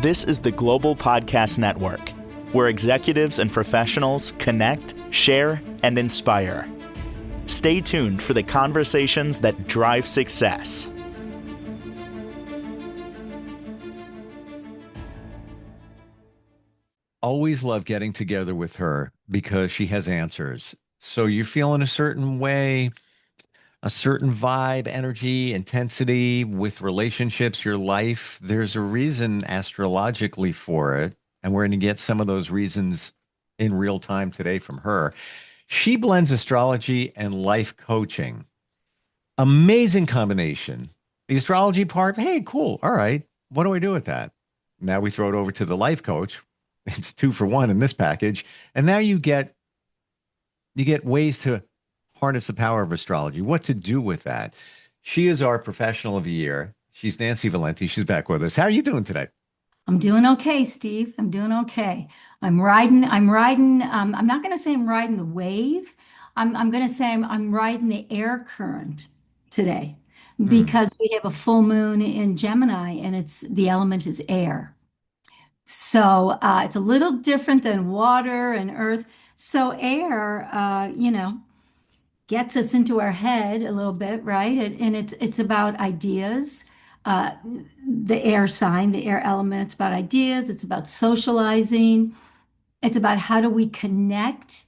This is the Global Podcast Network, where executives and professionals connect, share, and inspire. Stay tuned for the conversations that drive success. Always love getting together with her because she has answers. So you're feeling a certain way, a certain vibe, energy, intensity with relationships, your life. There's a reason astrologically for it. And we're going to get some of those reasons in real time today from her. She blends astrology and life coaching. Amazing combination. The astrology part, hey, cool. All right. What do I do with that? Now we throw it over to the life coach. It's 2 for 1 in this package. And now you get ways to harness the power of astrology, what to do with that. She is our professional of the year. She's Nancy Volente. She's back with us. How are you doing today? I'm doing okay, Steve. I'm doing okay. I'm not going to say I'm riding the wave. I'm going to say I'm riding the air current today because we have a full moon in Gemini and the element is air. So it's a little different than water and earth. So air, gets us into our head a little bit, right? And it's about ideas. Uh, the air sign, the air element, it's about ideas. It's about socializing. It's about how do we connect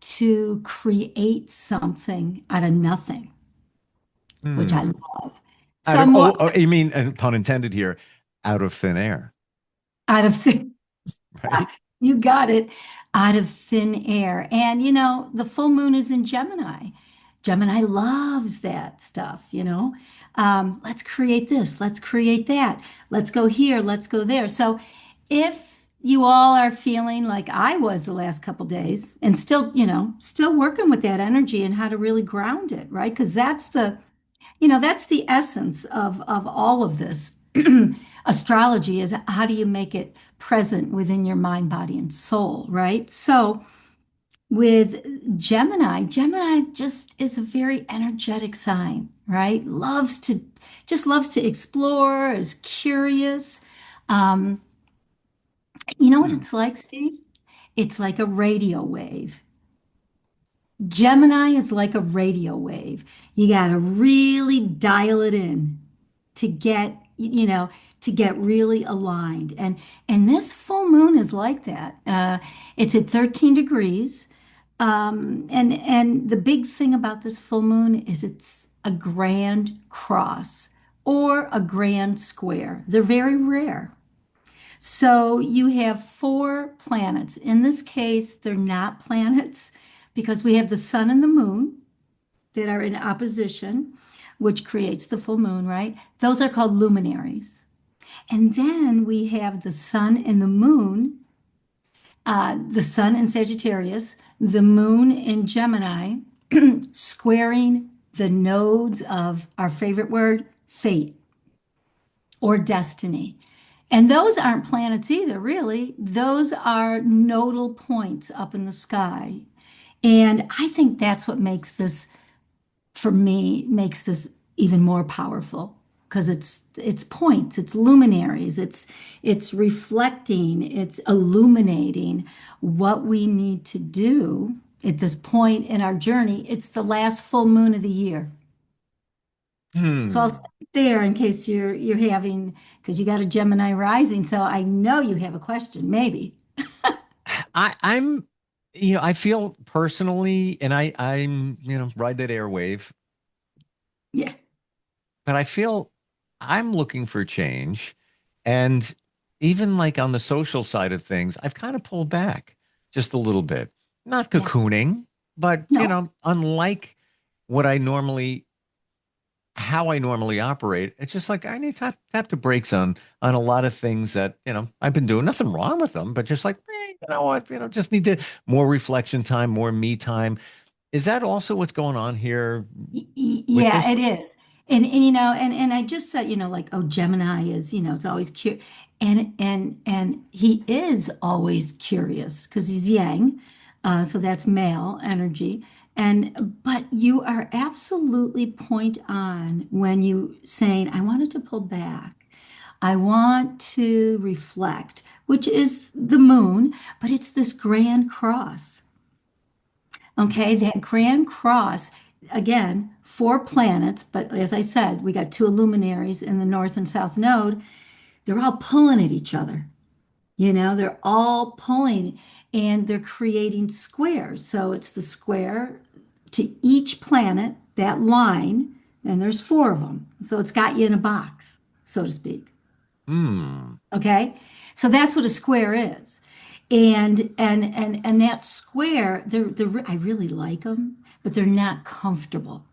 to create something out of nothing, which I Hmm. love. So Out of, I'm more you mean, and pun intended here, out of thin air, out of thin. right? You got it, out of thin air. And the full moon is in Gemini. Gemini loves that stuff. Let's create this, let's create that, let's go here, let's go there. So if you all are feeling like I was the last couple days and still working with that energy and how to really ground it, right? Because that's the essence of all of this. Astrology is how do you make it present within your mind, body, and soul, right? So with Gemini just is a very energetic sign, right? Loves to explore, is curious. Um, you know what Hmm. it's like, Steve? It's like a radio wave. Gemini is like a radio wave. You got to really dial it in to get really aligned. And this full moon is like that. It's at 13 degrees. And the big thing about this full moon is it's a grand cross or a grand square. They're very rare. So you have 4 planets. In this case, they're not planets because we have the sun and the moon that are in opposition, which creates the full moon, right? Those are called luminaries. And then we have the sun and the sun in Sagittarius, the moon in Gemini, squaring the nodes of our favorite word, fate or destiny. And those aren't planets either, really. Those are nodal points up in the sky. And I think that's what for me, makes this even more powerful because it's points, it's luminaries, it's reflecting, it's illuminating what we need to do at this point in our journey. It's the last full moon of the year. So I'll Hmm. start there in case you're having because you got a Gemini rising. So I know you have a question, maybe. I'm, I feel personally, and I'm, ride that airwave, Yeah. but I feel I'm looking for change. And even like on the social side of things, I've kind of pulled back just a little bit. Not Yeah. cocooning, but, No. unlike what how I normally operate, it's just like I need to tap the brakes on a lot of things that, I've been doing. Nothing wrong with them, but just like, you know what, just need to more reflection time, more me time. Is that also what's going on here with Yeah, this? it is. And I just said, like, oh, Gemini is, it's always cute. And he is always curious because he's yang. So that's male energy. But you are absolutely point on when you saying, I wanted to pull back. I want to reflect, which is the moon, but it's this grand cross. Okay, that grand cross, again, four planets, but as I said, we got two luminaries in the north and south node. They're all pulling at each other. They're all pulling and they're creating squares. So it's the square to each planet, that line, and there's four of them. So it's got you in a box, so to speak. Hmm. Okay? So that's what a square is. And that square, I really like them, but they're not comfortable.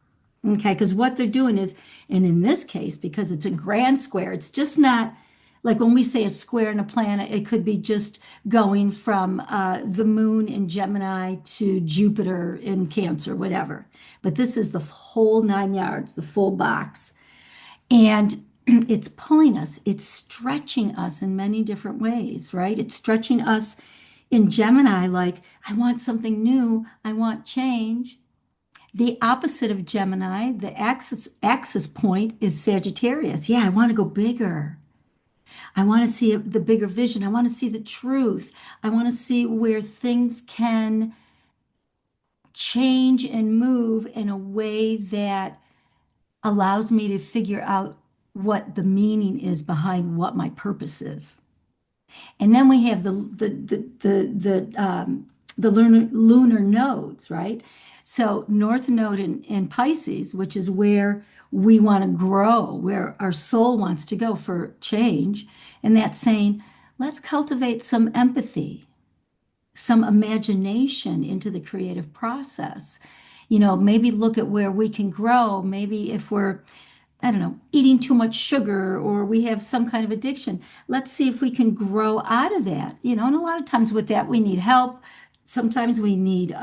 Okay, because what they're doing is, and in this case, because it's a grand square, it's just not like when we say a square in a planet, it could be just going from the moon in Gemini to Jupiter in Cancer, whatever. But this is the whole 9 yards, the full box. And it's pulling us, it's stretching us in many different ways, right? It's stretching us in Gemini, like, I want something new, I want change. The opposite of Gemini, the axis point is Sagittarius. Yeah, I want to go bigger. I want to see the bigger vision. I want to see the truth. I want to see where things can change and move in a way that allows me to figure out what the meaning is behind what my purpose is. And then we have the lunar nodes, right? So North Node in Pisces, which is where we want to grow, where our soul wants to go for change, and that's saying, let's cultivate some empathy, some imagination into the creative process. Maybe look at where we can grow. Maybe if we're, I don't know, eating too much sugar or we have some kind of addiction. Let's see if we can grow out of that. And a lot of times with that, we need help. Sometimes we need,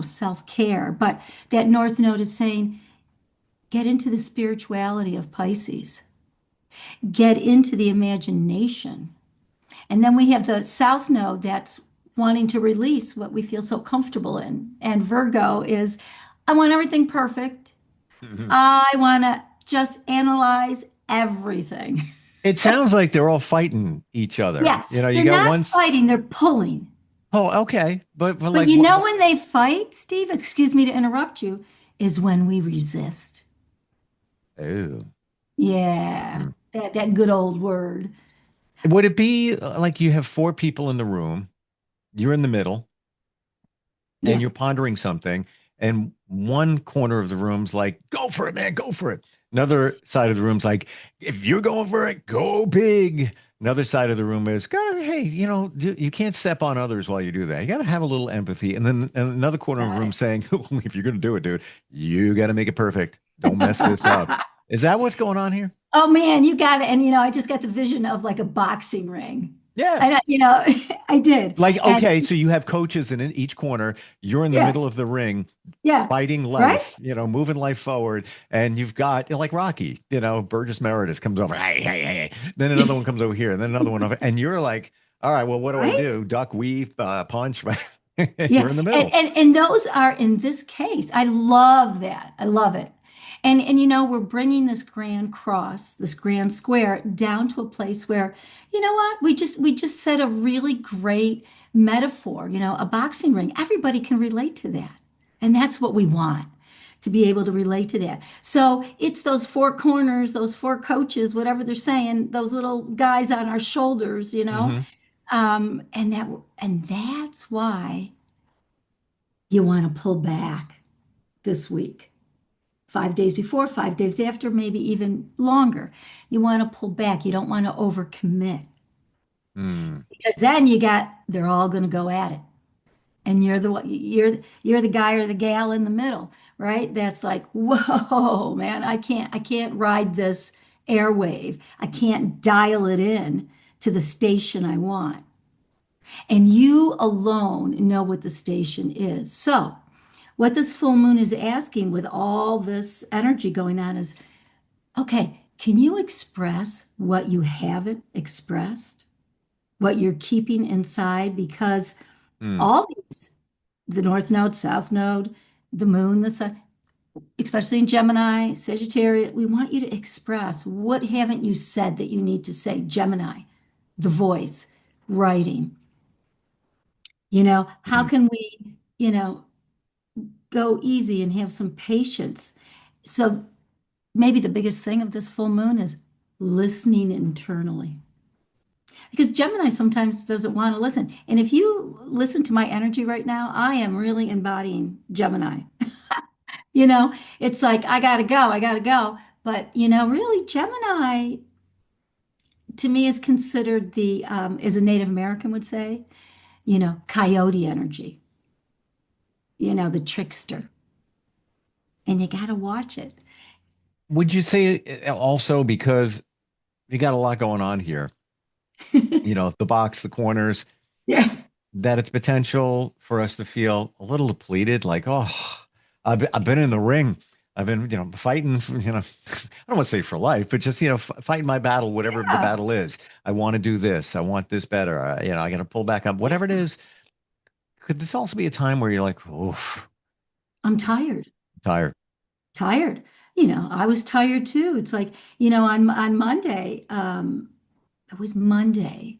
self-care. But that North Node is saying, get into the spirituality of Pisces, get into the imagination. And then we have the South Node that's wanting to release what we feel so comfortable in. And Virgo is, I want everything perfect. I want to just analyze everything. It sounds like they're all fighting each other. Yeah, You they're got not one. fighting, they're pulling. Oh, okay. But But like what? when they fight, Steve, excuse me to interrupt you, is when we resist. Oh. Yeah, Hmm. that good old word. Would it be like you have four people in the room, you're in the middle, and Yeah. you're pondering something, and one corner of the room's like, go for it, man, go for it. Another side of the room's like, if you're going for it, go big. Another side of the room is, gotta, hey, you can't step on others while you do that. You got to have a little empathy. And another corner of the Got room it. saying, if you're going to do it, dude, you got to make it perfect. Don't mess this up. Is that what's going on here? Oh man, you got it. And I just got the vision of like a boxing ring. Yeah. And I did. Like, And okay, so you have coaches in each corner. You're in the yeah, middle of the ring, yeah, fighting right? life, moving life forward. And you've got, like Rocky, Burgess Meredith comes over, hey, hey, hey. Then another one comes over here, and then another one over. And you're like, all right, well, what do I Right? do? Duck, weave, punch. Yeah. You're in the And, middle. and and those are in this case. I love that. I love it. And we're bringing this grand cross, this grand square down to a place where, you know what? We just said a really great metaphor, a boxing ring. Everybody can relate to that. And that's what we want, to be able to relate to that. So it's those four corners, those four coaches, whatever they're saying, those little guys on our shoulders. Hmm. And that's why you want to pull back this week. 5 days before, 5 days after, maybe even longer. You want to pull back. You don't want to overcommit Mm. because then they're all going to go at it. And you're the guy or the gal in the middle, right? That's like, whoa, man, I can't ride this airwave. I can't dial it in to the station I want. And you alone know what the station is. So, what this full moon is asking with all this energy going on is, okay, can you express what you haven't expressed, what you're keeping inside? Because Mm. all these, the North Node, South Node, the moon, the sun, especially in Gemini, Sagittarius, we want you to express what haven't you said that you need to say. Gemini, the voice, writing. How Mm. can we, go easy and have some patience? So maybe the biggest thing of this full moon is listening internally. Because Gemini sometimes doesn't want to listen. And if you listen to my energy right now, I am really embodying Gemini. It's like, I gotta go, I gotta go. But, really, Gemini to me is considered as a Native American would say, coyote energy, the trickster. And you gotta watch it. Would you say also because you got a lot going on here, the box, the corners, Yeah. that it's potential for us to feel a little depleted, like, oh, I've been in the ring. I've been, fighting, I don't want to say for life, but just, fighting my battle, whatever the Yeah. battle is. I want to do this. I want this better. I got to pull back up, whatever it is. Could this also be a time where you're like, oh, I'm tired. tired? Tired. I was tired too. It's like, on Monday, it was Monday,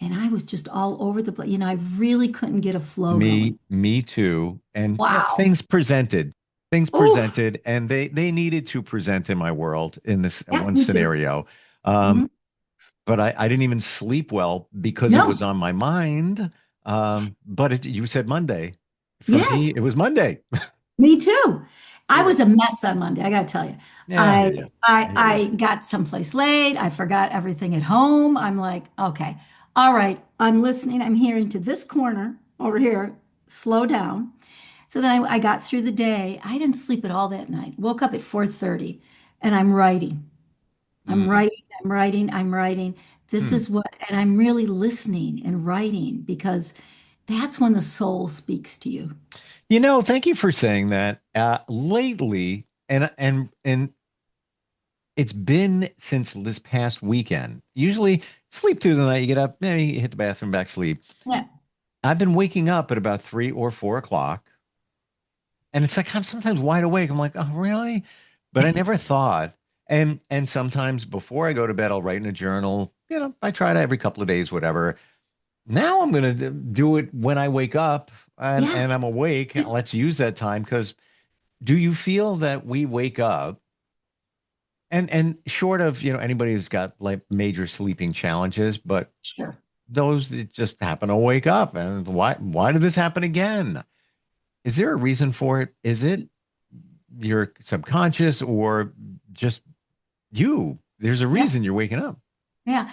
and I was just all over the place. I really couldn't get a flow going. Me too. And Wow. things Oh, presented, and they needed to present in my world in this yeah, one me too. scenario. Um, Mhm. but I didn't even sleep well because it was No, on my mind. But you said Monday. For yes, me, it was Monday. me too. I Yeah. was a mess on Monday. I got to tell you, Yeah, I, yeah, yeah. I, I hear you. I got someplace late. I forgot everything at home. I'm like, okay, all right. I'm listening. I'm hearing to this corner over here. Slow down. So then I got through the day. I didn't sleep at all that night. Woke up at 4:30 and I'm writing. I'm Mm. writing, I'm writing, I'm writing. This Hmm. is what, and I'm really listening and writing because that's when the soul speaks to you. Thank you for saying that. Lately, and it's been since this past weekend. Usually sleep through the night, you get up, maybe you hit the bathroom, back sleep. Yeah. I've been waking up at about 3 or 4 o'clock, and it's like I'm sometimes wide awake. I'm like, oh, really? But I never thought. And sometimes before I go to bed, I'll write in a journal. I try to every couple of days, whatever. Now I'm gonna do it when I wake up Yeah. and I'm awake. Let's use that time because do you feel that we wake up and short of anybody who's got like major sleeping challenges, but Sure. those that just happen to wake up and why did this happen again? Is there a reason for it? Is it your subconscious or just you? There's a Yeah. reason you're waking up. Yeah.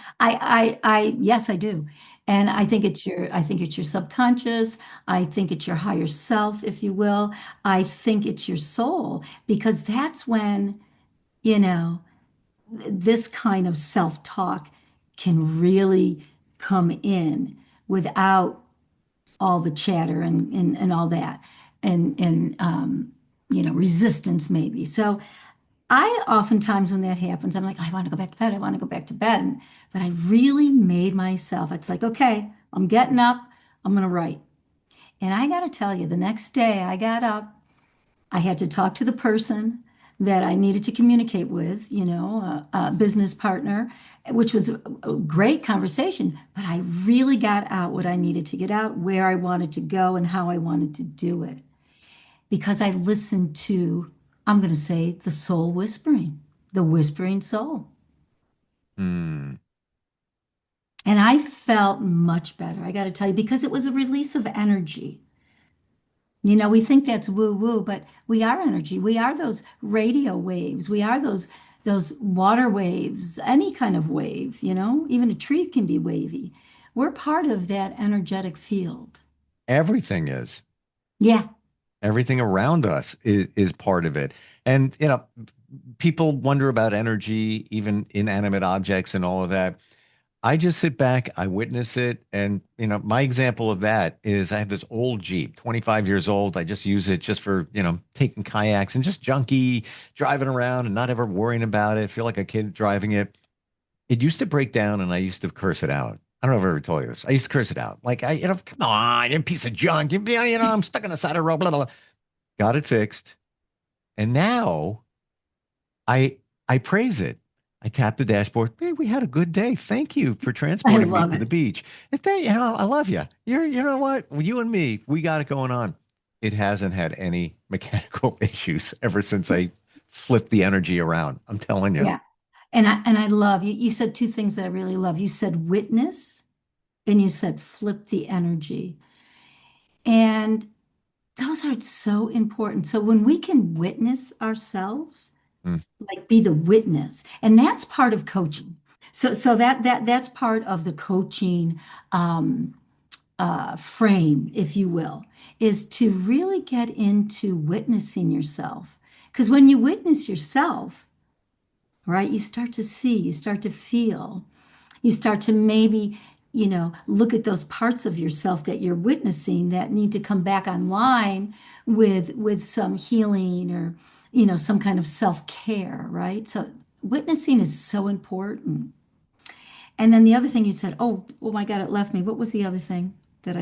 Yes, I do. And I think it's your subconscious. I think it's your higher self, if you will. I think it's your soul because that's when, you know, this kind of self-talk can really come in without all the chatter and all that and resistance maybe. So I oftentimes when that happens, I'm like, I want to go back to bed. I want to go back to bed. But I really made myself, it's like, okay, I'm getting up. I'm going to write. And I got to tell you, the next day I got up. I had to talk to the person that I needed to communicate with, a business partner, which was a great conversation. But I really got out what I needed to get out, where I wanted to go, and how I wanted to do it. Because I listened to, I'm going to say, the soul whispering, the whispering soul. Hmm. And I felt much better, I got to tell you, because it was a release of energy. We think that's woo woo, but we are energy. We are those radio waves. We are those water waves, any kind of wave, even a tree can be wavy. We're part of that energetic field. Everything is. Yeah, Everything around us is part of it. And people wonder about energy, even inanimate objects and all of that. I just sit back, I witness it. And, my example of that is I have this old Jeep, 25 years old. I just use it just for, taking kayaks and just junky driving around and not ever worrying about it. Feel like a kid driving it. It used to break down and I used to curse it out. I don't know if I ever told you this. I used to curse it out. Like, come on, you piece of junk. I'm stuck on the side of the road, blah, blah, blah. Got it fixed. And now I I praise it. I tap the dashboard. Hey, we had a good day. Thank you for I transporting me love to it. the beach. And I love you. You know what? You and me, we got it going on. It hasn't had any mechanical issues ever since I flipped the energy around. I'm telling you. Yeah. And I love you. You said two things that I really love. You said witness and you said flip the energy. And those are so important. So when we can witness ourselves, Mm, like be the witness, and that's part of coaching. So that's part of the coaching um, frame, if you will, is to really get into witnessing yourself. Because when you witness yourself, right, you start to see, you start to feel, you start to maybe, look at those parts of yourself that you're witnessing that need to come back online with some healing or, some kind of self-care, right? So witnessing is so important. And then the other thing you said, oh my God, it left me. What was the other thing that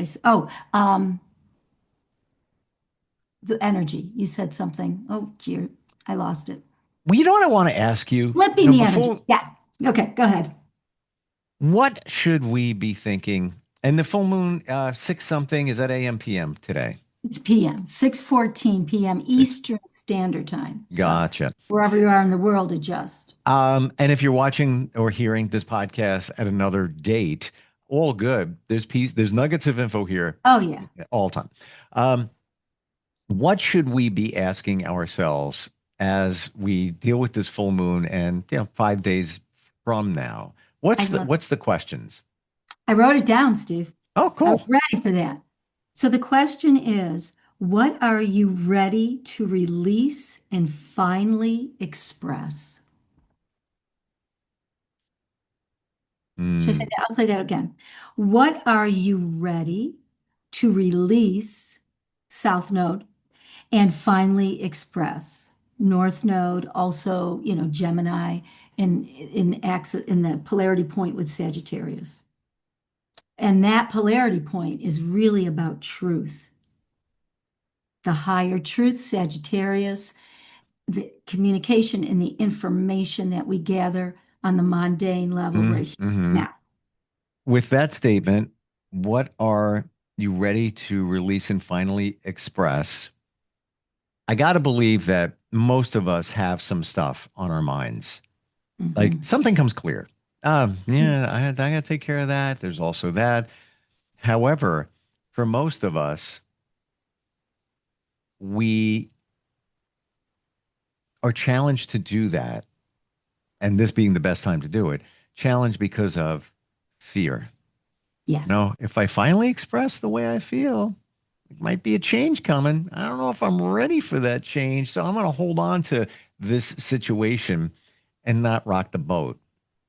the energy. You said something. Oh, dear, I lost it. Well, you know what I want to ask you? Flipping the energy. Before, Yes. Okay, go ahead. what should we be thinking? And the full moon, six something, is that AM PM today? It's PM, 6:14 p.m. Six. Eastern Standard Time. So Gotcha. wherever you are in the world, adjust. And if you're watching or hearing this podcast at another date, all good. There's nuggets of info here Oh, yeah. all the time. Um, what should we be asking ourselves as we deal with this full moon and 5 days from now? I love it. What's the questions? I wrote it down, Steve. Oh, I was cool. ready for that. So the question is, what are you ready to release and finally express? Should I say Mm, that? I'll play that again. What are you ready to release, South Node, and finally express? North Node, also, Gemini in the polarity point with Sagittarius. And that polarity point is really about truth. The higher truth, Sagittarius, the communication and the information that we gather on the mundane level right here hmm now. With that statement, what are you ready to release and finally express? I got to believe that most of us have some stuff on our minds. Like Mhm. something comes clear. Yeah, I got to take care of that. There's also that. However, for most of us, we are challenged to do that. And this being the best time to do it, challenged because of fear. Yes. If I finally express the way I feel, it might be a change coming. I don't know if I'm ready for that change. So I'm going to hold on to this situation and not rock the boat.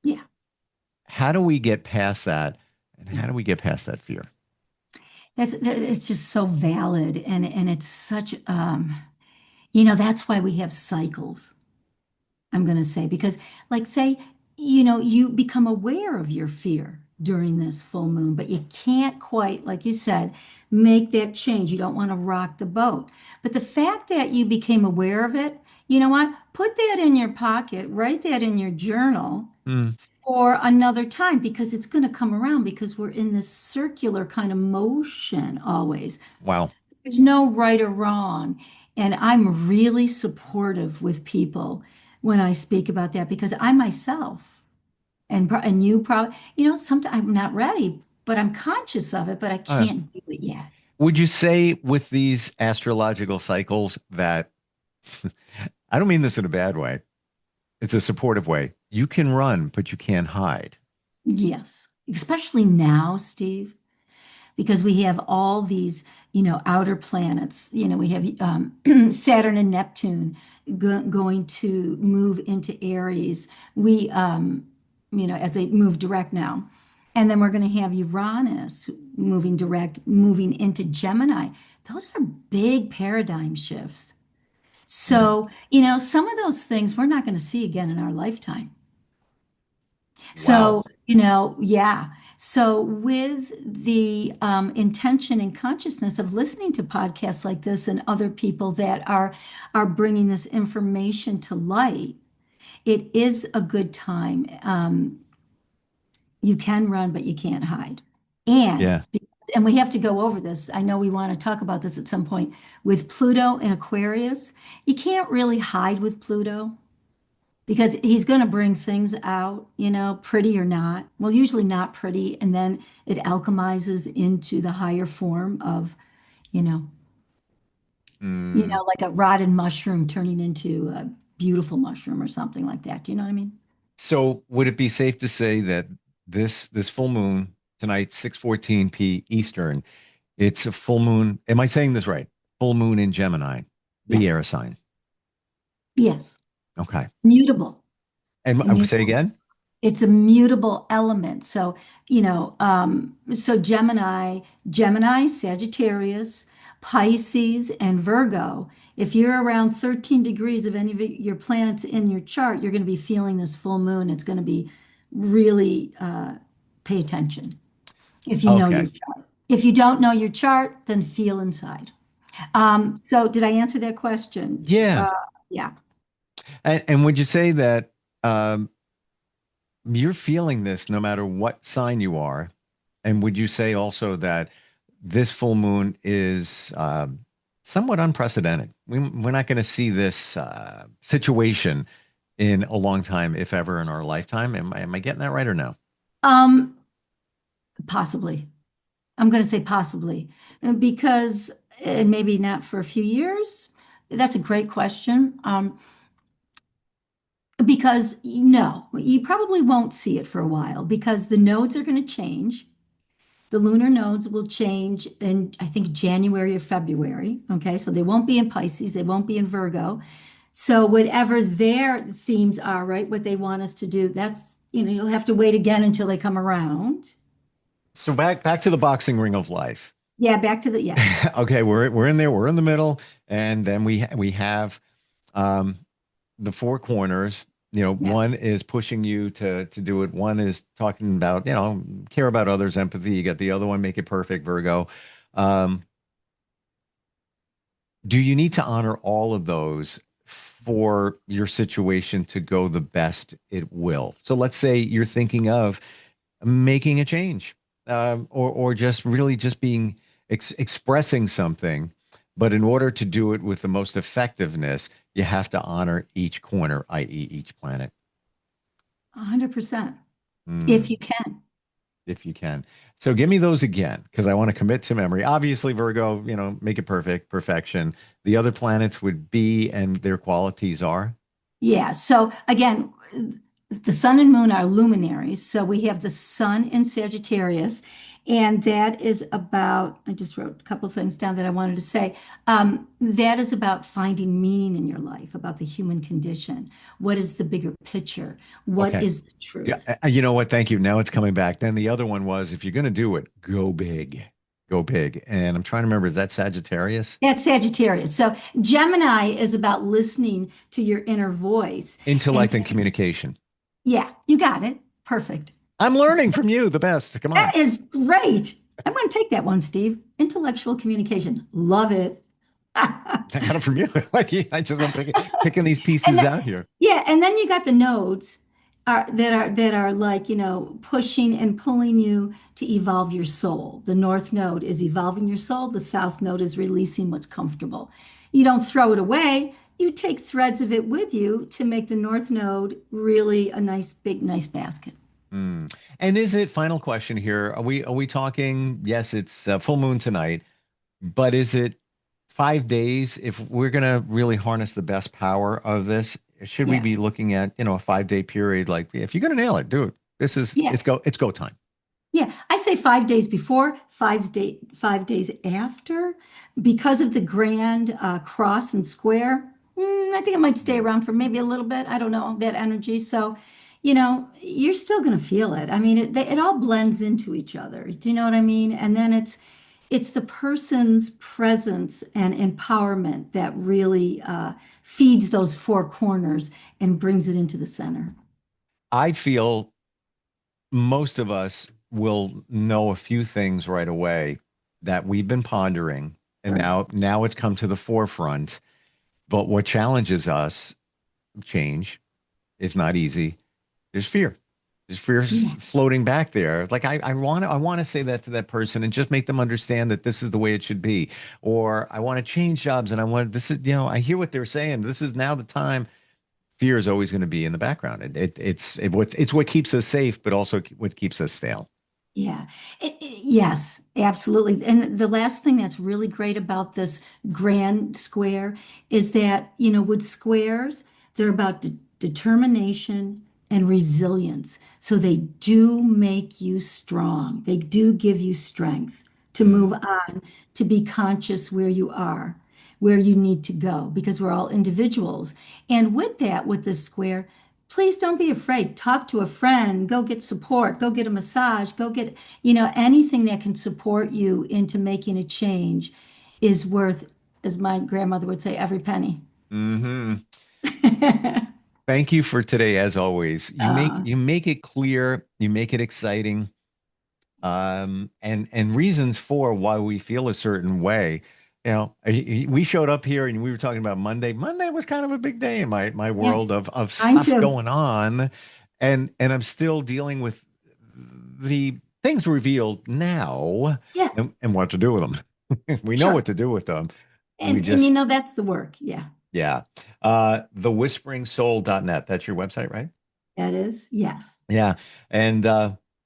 Yeah. How do we get past that? And how Yeah. do we get past that fear? It's just so valid and it's such that's why we have cycles. I'm going to say, because, like, say, you become aware of your fear during this full moon, but you can't quite, like you said, make that change. You don't want to rock the boat. But the fact that you became aware of it, you know what? Put that in your pocket, write that in your journal Mm, for another time because it's going to come around because we're in this circular kind of motion always. wow. There's no right or wrong. And I'm really supportive with people when I speak about that because I myself and you probably, sometimes I'm not ready, but I'm conscious of it, but I Uh, can't do it yet. would you say with these astrological cycles that I don't mean this in a bad way, it's a supportive way. You can run, but you can't hide. Yes, especially now, Steve, because we have all these, outer planets. We have Saturn and Neptune going to move into Aries. As they move direct now. And then we're going to have Uranus moving direct, moving into Gemini. Those are big paradigm shifts. Mm, So, some of those things we're not going to see again in our lifetime. wow. So, yeah. So, with the intention and consciousness of listening to podcasts like this and other people that are bringing this information to light, it is a good time. You can run, but you can't hide. And Yeah. and we have to go over this. I know we want to talk about this at some point with Pluto and Aquarius. You can't really hide with Pluto because he's going to bring things out, pretty or not. Well, usually not pretty, and then it alchemizes into the higher form of, you know, Mm. like a rotten mushroom turning into a beautiful mushroom or something like that. Do you know what I mean? So would it be safe to say that this full moon tonight, 6:14 p Eastern, it's a full moon. Am I saying this right? Full moon in Gemini, the Yes. air sign. Yes. Okay. Mutable. And I would say Immutable. again? It's a mutable element. So, so Gemini, Sagittarius, Pisces, and Virgo. If you're around 13 degrees of any of your planets in your chart, you're going to be feeling this full moon. It's going to be really pay attention if you know your Okay. chart. If you don't know your chart, then feel inside. So did I answer that question? Yeah. Yeah. And would you say that um, you're feeling this no matter what sign you are? And would you say also that this full moon is somewhat unprecedented? We're not going to see this situation in a long time, if ever in our lifetime. Am I getting that right or no? Um, Possibly. I'm going to say possibly because, and maybe not for a few years. That's a great question. Because no, you probably won't see it for a while because the nodes are going to change. The lunar nodes will change in, I think, January or February. Okay, so they won't be in Pisces, they won't be in Virgo. So whatever their themes are, right, what they want us to do, that's, you'll have to wait again until they come around. So back to the boxing ring of life. Yeah, back to the, yeah, Okay, we're in there, we're in the middle, and then we have um, the four corners. yeah. One is pushing you to do it. One is talking about, care about others, empathy. You got the other one, make it perfect, Virgo. Um, do you need to honor all of those for your situation to go the best it will? So let's say you're thinking of making a change, or just really just being expressing something. But in order to do it with the most effectiveness, you have to honor each corner, i.e., each planet. 100%, if Hmm. you can. If you can. So give me those again, because I want to commit to memory. Obviously, Virgo, make it perfect, perfection. The other planets would be, and their qualities are. Yeah. So again, the sun and moon are luminaries. So we have the sun in Sagittarius, and that is about, I just wrote a couple things down that I wanted to say. That is about finding meaning in your life, about the human condition. What is the bigger picture? What Okay. is the Yeah. truth? You know what? Thank you. Now it's coming back. Then the other one was, if you're going to do it, go big. Go big. And I'm trying to remember, is that Sagittarius? That's Sagittarius. So Gemini is about listening to your inner voice. And Intellect and communication. yeah, you got it. Perfect. I'm learning from you the best. Come on. That is great. I'm going to take that one, Steve. Intellectual communication. Love it. I got it from you. Like, yeah, I'm picking these And pieces then, out here. yeah, and then you got the nodes that are like, pushing and pulling you to evolve your soul. The north node is evolving your soul. The south node is releasing what's comfortable. You don't throw it away. You take threads of it with you to make the north node really a nice, big, nice basket. Mm. And is it, final question here? Are we talking? Yes, it's full moon tonight, but is it 5 days? If we're gonna really harness the best power of this, should we Yeah. be looking at, a 5 day period? Like, if you're gonna nail it, do it. This is Yeah. it's go time. Yeah, I say 5 days before, 5 days after, because of the grand cross and square. I think it might stay Mm. around for maybe a little bit. I don't know that energy. So, you're still going to feel it. I mean, it all blends into each other. Do you know what I mean? And then it's the person's presence and empowerment that really feeds those four corners and brings it into the center. I feel most of us will know a few things right away that we've been pondering, and Sure. now it's come to the forefront. But what challenges us, change, is not easy. There's fear. There's fear Yeah. floating back there. Like I want to say that to that person and just make them understand that this is the way it should be. Or I want to change jobs and this is, I hear what they're saying. This is now the time. Fear is always going to be in the background. It's what keeps us safe, but also what keeps us stale. Yeah. Yes, absolutely. And the last thing that's really great about this grand square is that, with squares, they're about determination and resilience. So they do make you strong. They do give you strength to Mm. move on, to be conscious where you are, where you need to go, because we're all individuals. And with that, with this square, please don't be afraid. Talk to a friend, go get support, go get a massage, go get, anything that can support you into making a change is worth, as my grandmother would say, every penny. Hmm. Thank you for today, as always. You make Uh, you make it clear, you make it exciting, and reasons for why we feel a certain way. We showed up here and we were talking about Monday. Monday was kind of a big day in my yeah, world of mine stuff too. going on, and I'm still dealing with the things revealed now Yeah, and what to do with them. We know what sure. to do with them. We And just, that's the work. Yeah, yeah. Thewhisperingsoul.net. That's your website, right? that is. Yes. Yeah. And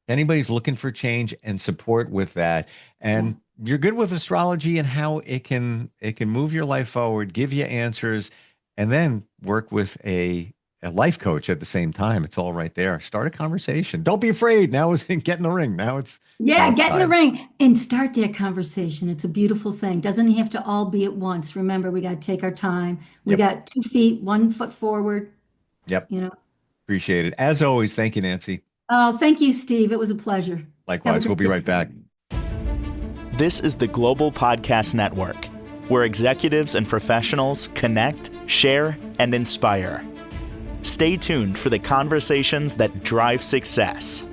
anybody's looking for change and support with that. Yeah. And you're good with astrology and how it can move your life forward, give you answers, and then work with a life coach at the same time. It's all right there. Start a conversation. Don't be afraid. Now is get in the ring. Now Yeah, it's get in the time. ring and start that conversation. It's a beautiful thing. Doesn't have to all be at once. Remember, we got to take our time. We Yep. got 2 feet, 1 foot forward, Yep. you know. Appreciate it. As always, thank you, Nancy. Oh, thank you, Steve. It was a pleasure. Have a Likewise, we'll great be right day. back. This is the Global Podcast Network, where executives and professionals connect, share, and inspire. Stay tuned for the conversations that drive success.